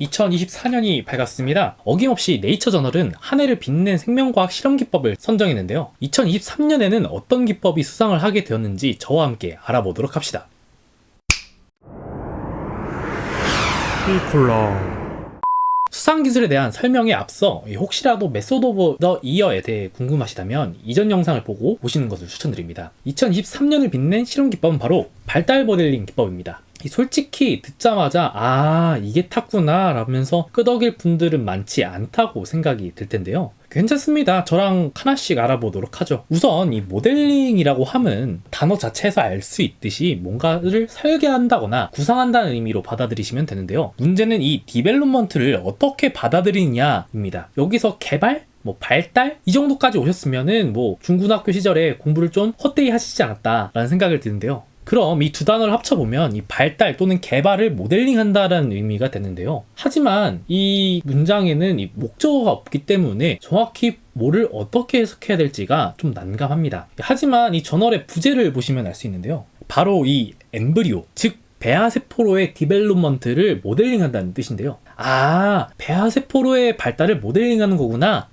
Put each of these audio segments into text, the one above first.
2024년이 밝았습니다. 어김없이 네이처 저널은 한 해를 빛낸 생명과학 실험 기법을 선정했는데요. 2023년에는 어떤 기법이 수상을 하게 되었는지 저와 함께 알아보도록 합시다. 수상 기술에 대한 설명에 앞서 혹시라도 메소드 오브 더 이어에 대해 궁금하시다면 이전 영상을 보고 보시는 것을 추천드립니다. 2023년을 빛낸 실험 기법은 바로 발달 모델링 기법입니다. 솔직히 듣자마자 이게 탔구나 라면서 끄덕일 분들은 많지 않다고 생각이 들 텐데요. 괜찮습니다. 저랑 하나씩 알아보도록 하죠. 우선 이 모델링이라고 함은 단어 자체에서 알 수 있듯이 뭔가를 설계한다거나 구상한다는 의미로 받아들이시면 되는데요. 문제는 이 디벨롭먼트를 어떻게 받아들이느냐입니다. 여기서 개발? 발달? 이 정도까지 오셨으면은 중고등학교 시절에 공부를 좀 헛되이 하시지 않았다라는 생각을 드는데요. 그럼 이 두 단어를 합쳐보면 이 발달 또는 개발을 모델링한다라는 의미가 되는데요. 하지만 이 문장에는 이 목적어가 없기 때문에 정확히 뭐를 어떻게 해석해야 될지가 좀 난감합니다. 하지만 이 저널의 부제를 보시면 알 수 있는데요. 바로 이 엠브리오, 즉 배아세포로의 디벨롭먼트를 모델링한다는 뜻인데요. 배아세포로의 발달을 모델링하는 거구나.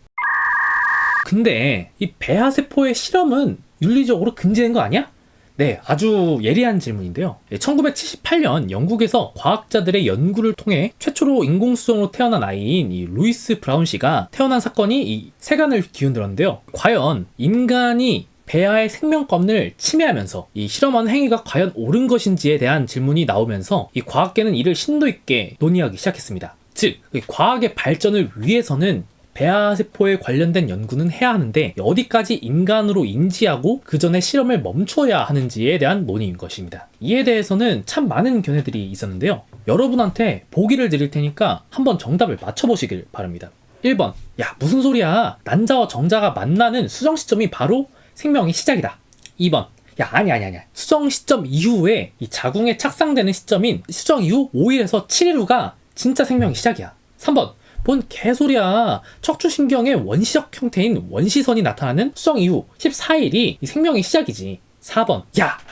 근데 이 배아세포의 실험은 윤리적으로 금지된 거 아니야? 네, 아주 예리한 질문인데요. 1978년 영국에서 과학자들의 연구를 통해 최초로 인공수정으로 태어난 아이인 이 루이스 브라운 씨가 태어난 사건이 이 세간을 뒤흔들었는데요. 과연 인간이 배아의 생명권을 침해하면서 이 실험하는 행위가 과연 옳은 것인지에 대한 질문이 나오면서 이 과학계는 이를 심도 있게 논의하기 시작했습니다. 즉, 과학의 발전을 위해서는 배아세포에 관련된 연구는 해야 하는데 어디까지 인간으로 인지하고 그 전에 실험을 멈춰야 하는지에 대한 논의인 것입니다. 이에 대해서는 참 많은 견해들이 있었는데요. 여러분한테 보기를 드릴 테니까 한번 정답을 맞춰보시길 바랍니다. 1번, 무슨 소리야. 난자와 정자가 만나는 수정 시점이 바로 생명의 시작이다. 2번, 아니야. 수정 시점 이후에 이 자궁에 착상되는 시점인 수정 이후 5일에서 7일 후가 진짜 생명의 시작이야. 3번, 뭔 개소리야. 척추신경의 원시적 형태인 원시선이 나타나는 수정 이후 14일이 생명의 시작이지. 4번,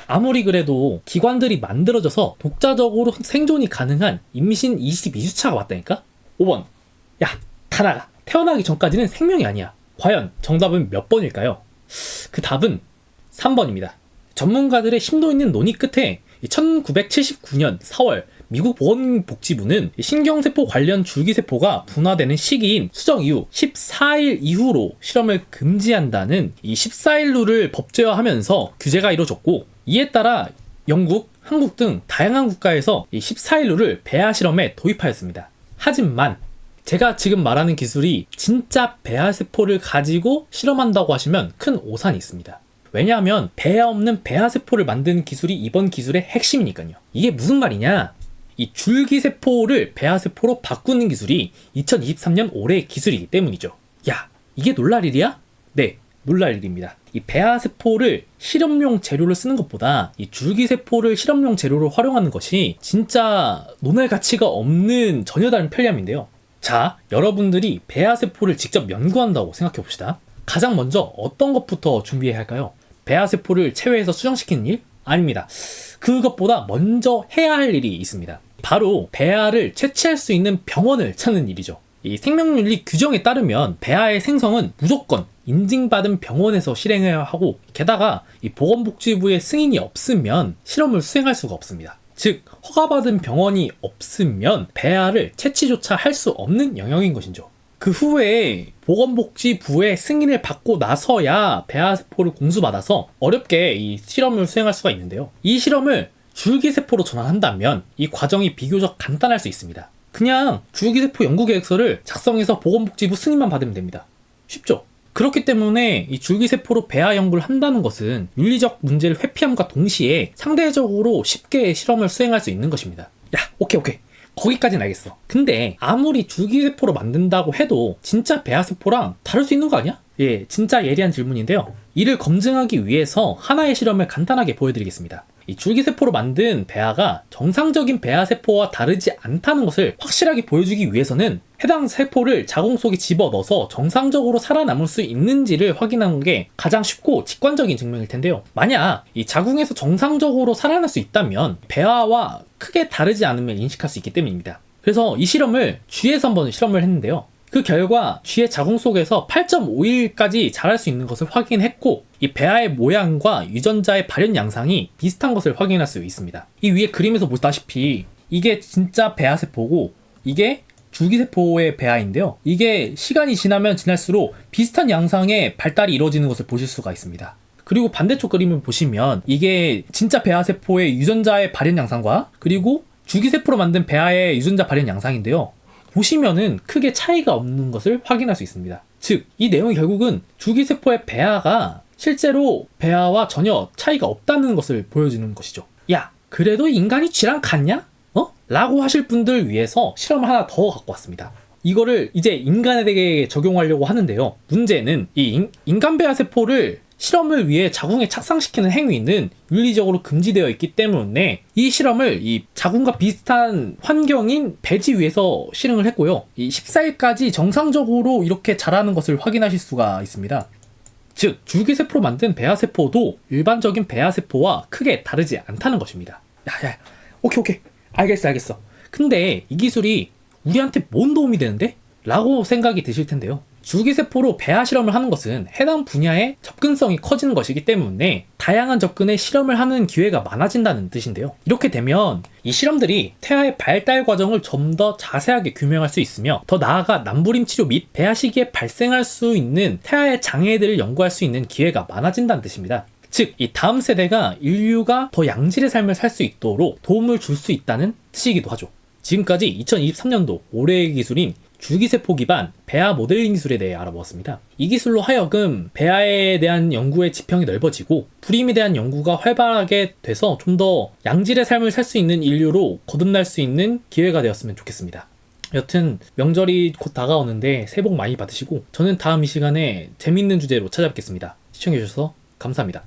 아무리 그래도 기관들이 만들어져서 독자적으로 생존이 가능한 임신 22주차가 왔다니까? 5번, 다 나가. 태어나기 전까지는 생명이 아니야. 과연 정답은 몇 번일까요? 그 답은 3번입니다. 전문가들의 심도 있는 논의 끝에 1979년 4월 미국 보건복지부는 신경세포 관련 줄기세포가 분화되는 시기인 수정 이후 14일 이후로 실험을 금지한다는 이 14일 룰을 법제화하면서 규제가 이루어졌고, 이에 따라 영국, 한국 등 다양한 국가에서 이 14일 룰을 배아 실험에 도입하였습니다. 하지만 제가 지금 말하는 기술이 진짜 배아세포를 가지고 실험한다고 하시면 큰 오산이 있습니다. 왜냐하면 배아 없는 배아세포를 만드는 기술이 이번 기술의 핵심이니까요. 이게 무슨 말이냐? 이 줄기세포를 배아세포로 바꾸는 기술이 2023년 올해의 기술이기 때문이죠. 이게 놀랄 일이야? 네, 놀랄 일입니다. 이 배아세포를 실험용 재료로 쓰는 것보다 이 줄기세포를 실험용 재료로 활용하는 것이 진짜 논할 가치가 없는 전혀 다른 편리함인데요. 자, 여러분들이 배아세포를 직접 연구한다고 생각해 봅시다. 가장 먼저 어떤 것부터 준비해야 할까요? 배아세포를 체외해서 수정시키는 일? 아닙니다. 그것보다 먼저 해야 할 일이 있습니다. 바로 배아를 채취할 수 있는 병원을 찾는 일이죠. 이 생명윤리 규정에 따르면 배아의 생성은 무조건 인증받은 병원에서 실행해야 하고, 게다가 이 보건복지부의 승인이 없으면 실험을 수행할 수가 없습니다. 즉, 허가받은 병원이 없으면 배아를 채취조차 할 수 없는 영역인 것이죠. 그 후에 보건복지부의 승인을 받고 나서야 배아세포를 공수받아서 어렵게 이 실험을 수행할 수가 있는데요. 이 실험을 줄기세포로 전환한다면 이 과정이 비교적 간단할 수 있습니다. 그냥 줄기세포 연구계획서를 작성해서 보건복지부 승인만 받으면 됩니다. 쉽죠? 그렇기 때문에 이 줄기세포로 배아 연구를 한다는 것은 윤리적 문제를 회피함과 동시에 상대적으로 쉽게 실험을 수행할 수 있는 것입니다. 오케이. 거기까지는 알겠어. 근데 아무리 줄기세포로 만든다고 해도 진짜 배아세포랑 다를 수 있는 거 아니야? 진짜 예리한 질문인데요. 이를 검증하기 위해서 하나의 실험을 간단하게 보여드리겠습니다. 이 줄기세포로 만든 배아가 정상적인 배아세포와 다르지 않다는 것을 확실하게 보여주기 위해서는 해당 세포를 자궁 속에 집어넣어서 정상적으로 살아남을 수 있는지를 확인하는 게 가장 쉽고 직관적인 증명일 텐데요. 만약 이 자궁에서 정상적으로 살아날 수 있다면 배아와 크게 다르지 않음을 인식할 수 있기 때문입니다. 그래서 이 실험을 쥐에서 한번 실험을 했는데요. 그 결과 쥐의 자궁 속에서 8.5일까지 자랄 수 있는 것을 확인했고, 이 배아의 모양과 유전자의 발현 양상이 비슷한 것을 확인할 수 있습니다. 이 위에 그림에서 보시다시피 이게 진짜 배아세포고 이게 줄기세포의 배아인데요. 이게 시간이 지나면 지날수록 비슷한 양상의 발달이 이루어지는 것을 보실 수가 있습니다. 그리고 반대쪽 그림을 보시면 이게 진짜 배아세포의 유전자의 발현 양상과 그리고 줄기세포로 만든 배아의 유전자 발현 양상인데요. 보시면은 크게 차이가 없는 것을 확인할 수 있습니다. 즉, 이 내용이 결국은 줄기세포의 배아가 실제로 배아와 전혀 차이가 없다는 것을 보여주는 것이죠. 야, 그래도 인간이 쥐랑 같냐? 라고 하실 분들 위해서 실험을 하나 더 갖고 왔습니다. 이거를 이제 인간에게 적용하려고 하는데요. 문제는 이 인간 배아세포를 실험을 위해 자궁에 착상시키는 행위는 윤리적으로 금지되어 있기 때문에 이 실험을 이 자궁과 비슷한 환경인 배지 위에서 실행을 했고요. 이 14일까지 정상적으로 이렇게 자라는 것을 확인하실 수가 있습니다. 즉, 줄기세포로 만든 배아세포도 일반적인 배아세포와 크게 다르지 않다는 것입니다. 야, 오케이. 알겠어. 근데 이 기술이 우리한테 뭔 도움이 되는데? 라고 생각이 드실 텐데요. 줄기세포로 배아 실험을 하는 것은 해당 분야의 접근성이 커지는 것이기 때문에 다양한 접근의 실험을 하는 기회가 많아진다는 뜻인데요. 이렇게 되면 이 실험들이 태아의 발달 과정을 좀 더 자세하게 규명할 수 있으며 더 나아가 남부림 치료 및 배아 시기에 발생할 수 있는 태아의 장애들을 연구할 수 있는 기회가 많아진다는 뜻입니다. 즉, 이 다음 세대가 인류가 더 양질의 삶을 살 수 있도록 도움을 줄 수 있다는 뜻이기도 하죠. 지금까지 2023년도 올해의 기술인 줄기세포 기반 배아 모델링 기술에 대해 알아보았습니다. 이 기술로 하여금 배아에 대한 연구의 지평이 넓어지고 불임에 대한 연구가 활발하게 돼서 좀 더 양질의 삶을 살 수 있는 인류로 거듭날 수 있는 기회가 되었으면 좋겠습니다. 여튼 명절이 곧 다가오는데 새해 복 많이 받으시고 저는 다음 이 시간에 재밌는 주제로 찾아뵙겠습니다. 시청해주셔서 감사합니다.